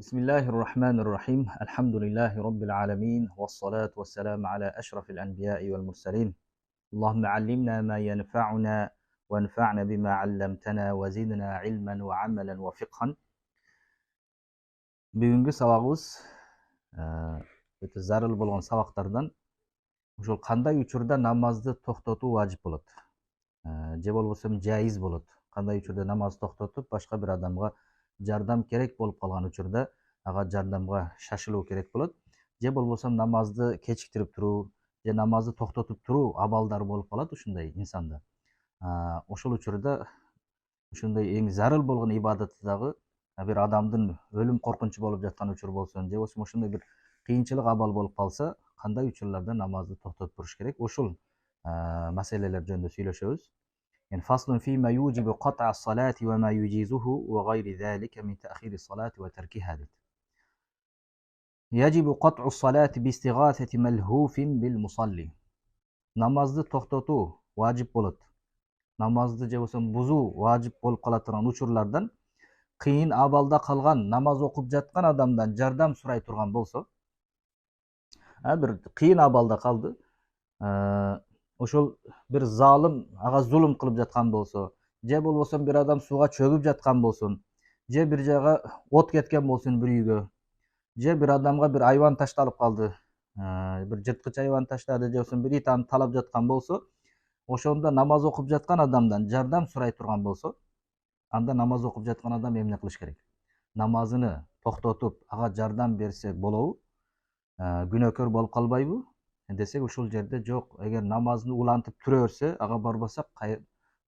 Bismillahirrahmanirrahim. Elhamdülillahi Rabbil alemin. Vessalatu vesselamu ala eşrafil enbiya'i vel mursalin. Allahümme allimna ma yenfa'una ve enfa'na bima allamtana ve zidna ilmen ve amelen ve fiqhan. Bugünkü sabagыбыз öte zarыл болгон сабактардан ошол кандай учурда намазды токтотуу важип болот же болбосо жайыз болот. Кандай учурда намазды токтотуп башка бир адамга жардам керек болуп калган учурда ага жардамга шашылуу керек болот. Же болбосо намазды кечиктирип туруу же намазды токтотуп туруу абалдары болуп калат ушундай инсанда. Ошол учурда ушундай эң зарыл болгон ибадаты дагы бир адамдын өлүм коркунучу болуп жаткан учур болсун же болбосо ошондой бир кыйынчылык абал болуп калса, кандай учурларда намазды токтотуп туруш керек? Ушул маселелер жөнүндө сүйлөшөбүз. Yani faslun fîme yucibu kat'a salati ve ma yucizuhu ve gayri zâlike min te'khiri salati ve terkiha dedi. Yacibu kat'u salati bi istigâseti melhufin bil musalli. Namazды toktotуу vacip bolot. Namazды же болбосо бузуу vacip болуп кала турган учурлардан кыйын абалда калган, намаз окуп жаткан адамдан жардам сурай турган болсо, бир кыйын абалда калды, ошол бир залым ага зулум кылып жаткан болсо, же болбосо бир адам сууга чөгүп жаткан болсун, же бир жайга от кеткен болсун бир үйгө, же бир адамга бир айбан ташталып калды, бир жырткыч айбан таштады, же болбосо бир ит аны талап жаткан болсо, ошондо намаз окуп жаткан адамдан жардам сурай турган болсо, анда намаз окуп жаткан адам эмне кылыш керек? Намазыны токтотуп ага жардам берсе болобу? Күнөөкөр болуп калбайбы? Десек ушул жерде жок. Эгер намазын улантып тура берсе, ага барбасак,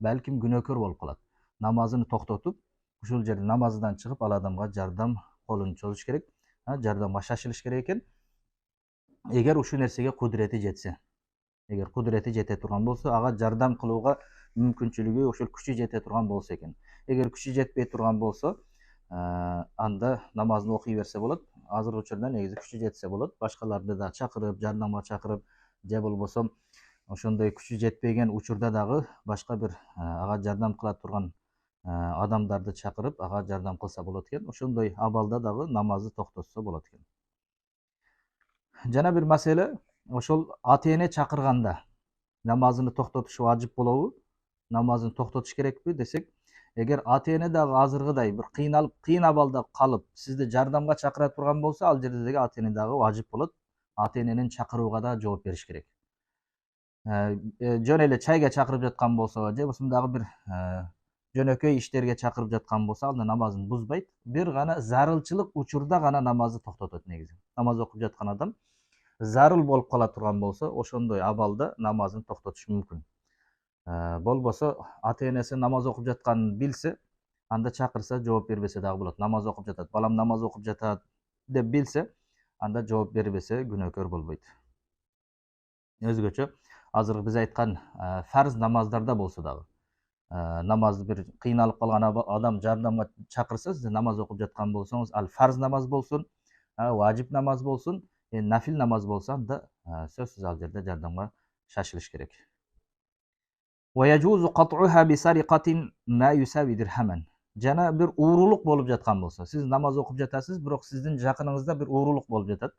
балким күнөөкөр болуп калат. Намазын токтотуп, ушул жерде намаздан чыгып, ал адамга жардам колун чозуш керек, жардамга шашылыш керек экен. Эгер ушул нерсеге кудурети жетсе, эгер кудурети жете турган болсо, ага жардам кылууга мүмкүнчүлүгү, ошол күчү жете турган болсо экен. Эгер күчү жетпей турган болсо, анда намазын окуй берсе болот. Азыркы учурда негизи күчү жетсе болот. Башкаларды да чакырып, жардамга чакырып, же болбосо ошондой күчү жетпеген учурда дагы башка бир ага жардам кыла турган адамдарды чакырып, ага жардам кылса болот экен. Ошондой абалда дагы намазды токтотсо болот экен. Жана бир маселе, ошол ата-эне чакырганда намазыны токтотуш важип болобу? Намазын токтотуш керекпи десек, эгер ата-эне дагы азыркыдай бир кыйналып, кыйын абалда калып, сизди жардамга чакыра турган болсо, ал жерде деги ата-эне дагы важип болот. Ата-эненин чакырууга да жооп бериш керек. Жөн эле чайга чакырып жаткан болсо, же болбосо дагы бир жөнөкөй иштерге чакырып жаткан болсо, анда намазын бузбайт. Бир гана зарылчылык учурда гана намазды токтотот негизи. Намаз окуп жаткан адам зарыл болуп кала турган болсо, ошондой абалда намазын токтотуш мүмкүн. Болбосо ата-энеси намаз окуп жатканын билсе, анда чакырса жооп бербесе дагы болот. Намаз окуп жатат, балам намаз окуп жатат деп билсе, анда жооп бербесе күнөөкөр болбойт. Өзгөчө азыр биз айткан фарз намаздарда болсо дагы, намазды бир кыйналып калган адам жардамга чакырса, сиз намаз окуп жаткан болсоңуз, ал фарз намаз болсун, важип намаз болсун, нафил намаз болсо, анда сөзсүз ал жерде жардамга шашылыш керек. ويجوز قطعها بسرقة ما يساوي درهما. Жана бир уурулук болуп жаткан болсо, сиз намаз окуп жатасыз, бирок сиздин жакыныңызда бир уурулук болуп жатат.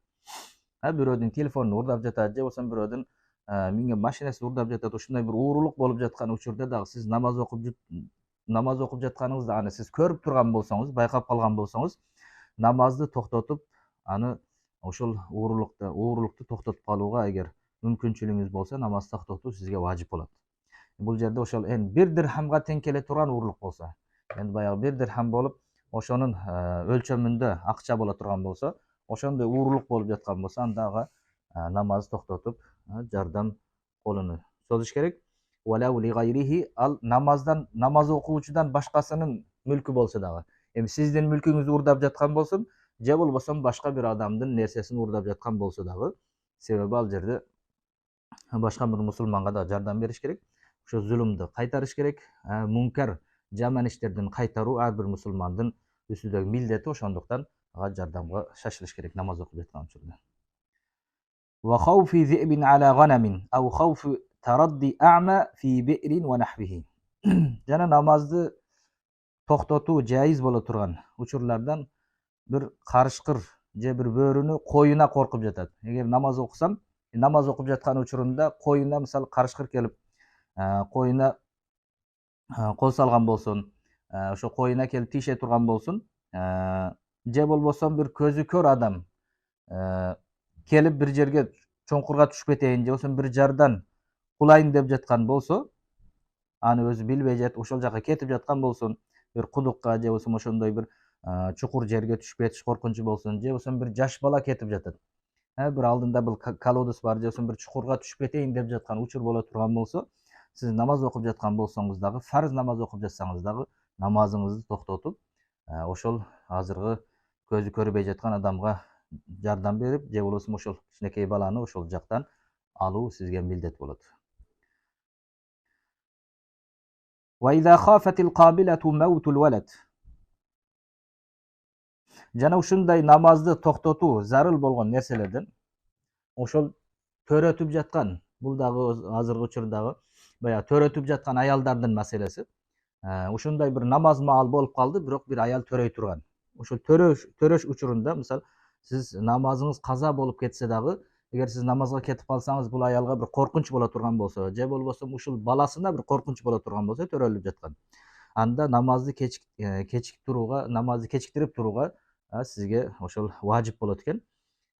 Бирөөдүн телефонун урдап жатат, же болбосо бирөөдүн минген машинасин урдап жатат. Ушундай бир уурулук болуп жаткан учурда дагы сиз намаз окуп жатканыңызды аны сиз көрүп турган болсоңуз, байкап калган болсоңуз, намазды токтотуп, аны ошол уурулукту токтотуп калууга эгер мүмкүнчүлүгүңүз болсо, намаз токтотуу сизге важип болот. Бул жерде ошол бир дирхамга тең келе турган уурулук болсо, энди баягы бир дирхам болуп, ошонун өлчөмүндө акча боло турган болсо, ошондой уурулук болуп жаткан болсо, анда ага намазды токтотуп, жардам колуну созуш керек. Ал намаз окуучудан башкасынын мүлкү болсо дагы, сиздин мүлкүңүздү урдап жаткан болсун, же болбосо башка бир адамдын нерсесин урдап жаткан болсо дагы, себеби ал жерде башка бир мусулманга да жардам бериш керек. Ошо зулумду кайтарыш керек. Мункар, жаман иштердин кайтаруу ар бир мусулмандын үстүндөгү милдети, ошондуктан ага жардамга шашылыш керек намаз окуп жаткан учурда. Wa khawfi dhi'bin ala ghanamin aw khawfi taraddi a'ma fi bi'rin wa nahwihi. Жана намазды токтотуу жайыз боло турган учурлардан bir karışkır je bir börünü koyuna korkup жатат. Эгер намаз окусам, намаз окуп жаткан учурунда koyuna мисалы карышкыр келип, koyuna кол салган болсун, ошо koyuna келип тийише турган болсун, же болбосо bir көзү көр адам келип bir жерге чоңкурга түшүп кетейин же болбосо bir жардан кулайын деп жаткан болсо, аны өзү билбей жатып ошол жака кетип жаткан болсун, bir кудукка же болбосо ошондой bir чукур жерге түшүп кетиш коркунучу болсун, же болбосо bir жаш бала кетип жатат. Bir алдында bir колодец бар, же болбосо bir чукурга түшүп кетейин деп жаткан учур боло турган болсо, сиз намаз окуп жаткан болсоңуз дагы, фарз намаз окуп жатсаңыз дагы намазыңызды токтотуп, ошол азыркы көзү көрбөй жаткан адамга жардам берип, же болбосо ошол кичинекей баланы ошол жактан алуу сизге милдет болот. وإذا خافت القابلة موت الولد. Жана ушундай намазды токтотуу зарыл болгон нерселерден ошол төрөтүп жаткан, бул дагы азыркы учурдагы баягы төрөтүп жаткан аялдардын маселеси. Ушундай bir намаз маал болуп калды, бирок bir аял төрөй турган. Ошол төрөш учурунда, мисалы, сиз намазыңыз каза болуп кетсе дагы, эгер сиз намазга кетип калсаңыз, бул аялга bir коркунуч боло турган болсо, же болбосо ушул баласына bir коркунуч боло турган болсо, төрөлүп жаткан. Анда намазды кечиктирип турууга сизге ошол важип болот экен.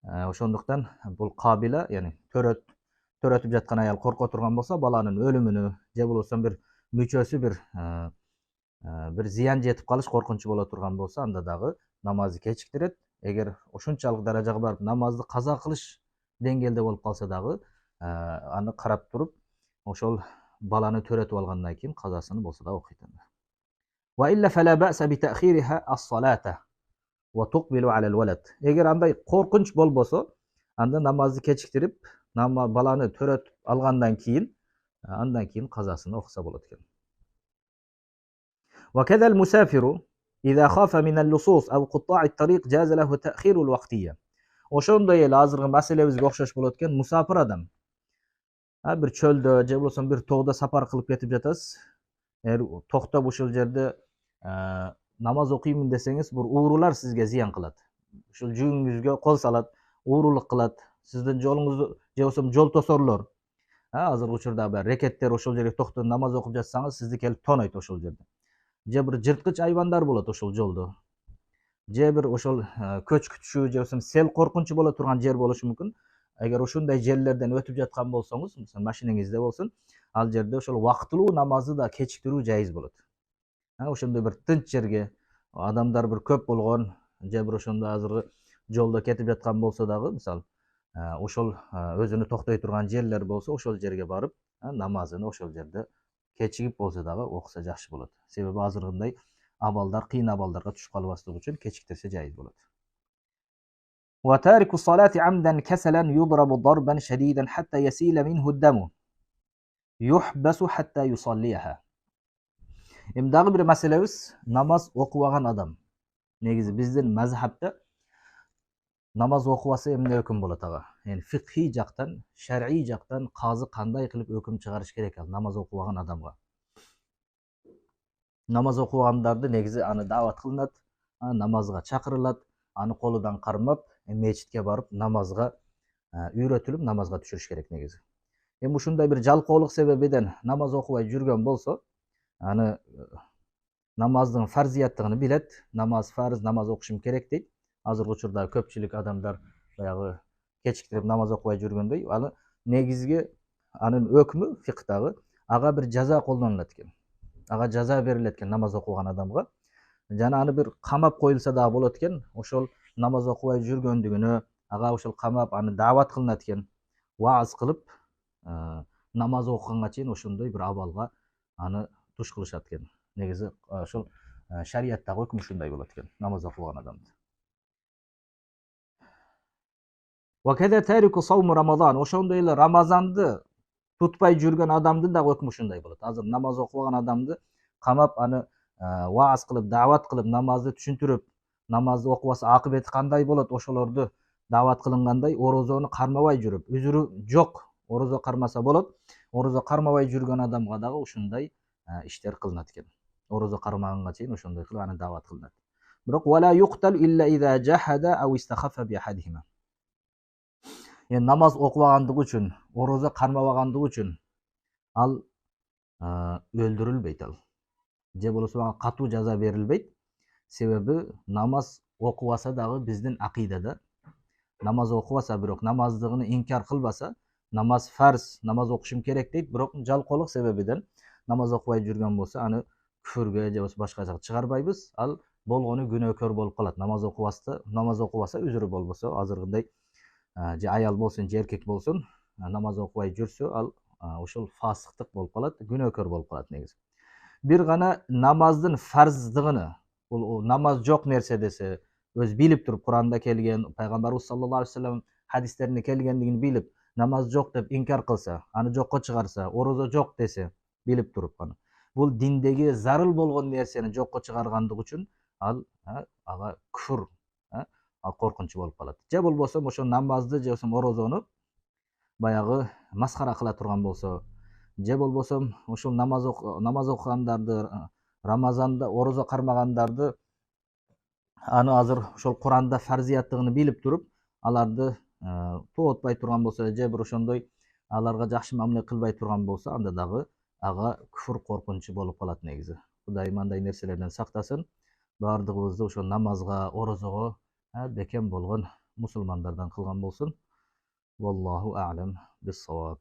Ошондуктан бул кабила, яни төрөтүп жаткан аял корко турган болсо, баланын өлүмүнө же болбосо bir мүчөсү bir зыян жетип калыш коркунучу боло турган болсо, анда дагы намазды кечиктирет. Эгер ошунчалык даражага барып намазды каза кылыш деңгээлде болуп калса дагы, аны карап туруп, ошол баланы төрөтүп алгандан кийин казасын болсо да окуйт. Wa illa fala ba'sa bi ta'khiriha as-salata wa tuqbilu 'ala al-walad. Эгер андай коркунуч болбосо, анда намазды кечиктирип, баланы төрөтүп алгандан кийин, андан кийин казасын окуса болот экен. وكذا المسافر إذا خاف من اللصوص أو قطاع الطريق جاز له تأخير الوقتية. Ошондой эле азыркы маселебизге окшош болот экен. Мусафир адам bir чөлдө же болбосо bir тоодо сапар кылып кетип жатасыз. Токтоп ушул жерде намаз окуймун десеңиз, бул уурулар сизге зыян кылат. Ушул жүүңүзгө кол салат, уурулук кылат. Сиздин жолуңузду же болбосо жол тосорлор. Азыркы учурда рекеттер ошол жерге токтоп намаз окуп жатсаңыз, сизди келип тонойт ошол жерде. Же bir жырткыч айбандар болот ошол жолдо. Же bir ошол көч күтүшүү же болбосо сел коркунучу боло турган жер болушу мүмкүн. Эгер ушундай жерлерден өтүп жаткан болсоңуз, мисалы машинеңизде болсун, ал жерде ошол убактылуу намазды да кечиктирүү жайыз болот. Ошондой bir тынч жерге, адамдар bir көп болгон, же bir ошондой азыркы жолдо кетип жаткан болсо дагы, мисалы, ошол өзүнү токтой турган жерлер болсо, ошол жерге барып, намазын ошол жерде кечигип болсо дагы окуса жакшы болот. Себеби азыркындай абалдар, кыйын абалдарга түшүп калбаслык үчүн кечиктирсе жайыз болот. Wa tariku salati amdan kasalan yudrabu darban shadidan hatta yasila minhu ad-damu. Yuhbasu hatta yusalliha. Dagы bir maselebиз намаз окубаган адам. Негизи биздин мазхабта намаз окубаса эмне өкүм болот ага? Yani fiqhi жактан, шар'ий жактан казы кандай кылып өкүм чыгарыш керек ал намаз окубаган адамга? Намаз окубагандарды негизи аны даават кылынат, намазга чакырылат, аны колудан кармап, мечитке барып намазга үйрөтүлүп намазга түшүрүш керек негизи. Ушундай bir жалкоолук себебиден намаз окубай жүргөн болсо, аны намаздын фарзияттыгын билет, намаз фарз, намаз окушум керек дейт. Азыркы учурда көпчүлүк адамдар баягы кечиктирип намаз окубай жүргөндөй, аны негизги анын өкмү фикдагы ага bir жаза колдонулат экен. Ага жаза берилет экен намаз окуган адамга. Жана аны bir камап коюлса да болот экен. Ошол намаз окубай жүргөндүгүнө ага ошол камап аны даават кылынат экен. Вааз кылып, намаз окуганга чейин ошондой bir абалга аны туш кылышат экен. Негизи ошол шарияттагы өкмү ушундай болот экен намаз окуган адамды. Wa kaza tariku sawm Ramazan. Ошондой эле Рамазанды тутпай жүргөн адамдын дагы өкмү ушундай болот. Азыр намаз окубаган адамды камап, аны вааз кылып, даават кылып, намазды түшүндүрүп, намазды окубаса акыбети кандай болот, ошолорду даават кылынгандай, орозону кармабай жүрүп, үзүрү жок, орозо кармаса болот. Орозо кармабай жүргөн адамга дагы ушундай иштер кылынат экен. Орозо кармаганга чейин ошондой кылып аны даават кылынат. Бирок вала юктал илля иза жахада ау истахафа би ахадихима. Эми намаз окубагандыгы үчүн, орозо кармабагандыгы үчүн ал өлдүрүлбөйт ал. Же болбосо ага катуу жаза берилбейт. Себеби намаз окубаса дагы биздин акыйдада намаз окубаса, бирок намаздыгын инкар кылбаса, намаз фарз, намаз окушум керек дейт, бирок жалкоолук себебиден намаз окубай жүргөн болсо, аны күфүргө же болбосо башка жака чыгарбайбыз. Ал болгону күнөөкөр болуп калат. Намаз окубаса үзүрү болбосо, азыркыдай же аял болсун, же эркек болсун, намаз окубай жүрсө, ал ушул фасыктык болуп калат, күнөөкөр болуп калат негизи. Бир гана намаздын фарздыгыны, бул намаз жок нерсе десе, өз билип туруп, Куранда келген, пайгамбарыбыз саллаллаху алейхи вассалам хадистеринде келгендигин билип, намаз жок деп инкар кылса, аны жокко чыгарса, орозо жок десе, билип туруп аны. Бул диндеги зарыл болгон нерсени жокко чыгаргандыгы үчүн ал ага күфүр, коркунч болуп калат. Же болбосо ошо намазды же болбосо орозону баягы маскара кыла турган болсо, же болбосо ушул намаз окугандарды, Рамазанда орозо кармагандарды аны азыр ошол Куранда фарзияттыгын билип туруп, аларды тоотпай турган болсо, же бир ошондой аларга жакшы мамиле кылбай турган болсо, анда дагы ага күфүр коркунучу болуп калат негизи. Кудайым андай нерселерден сактасын. Баардыгыбызды ошо намазга, орозого бекем болгон мусулмандардан кылган болсун. Wallahu a'lam bis-sawab.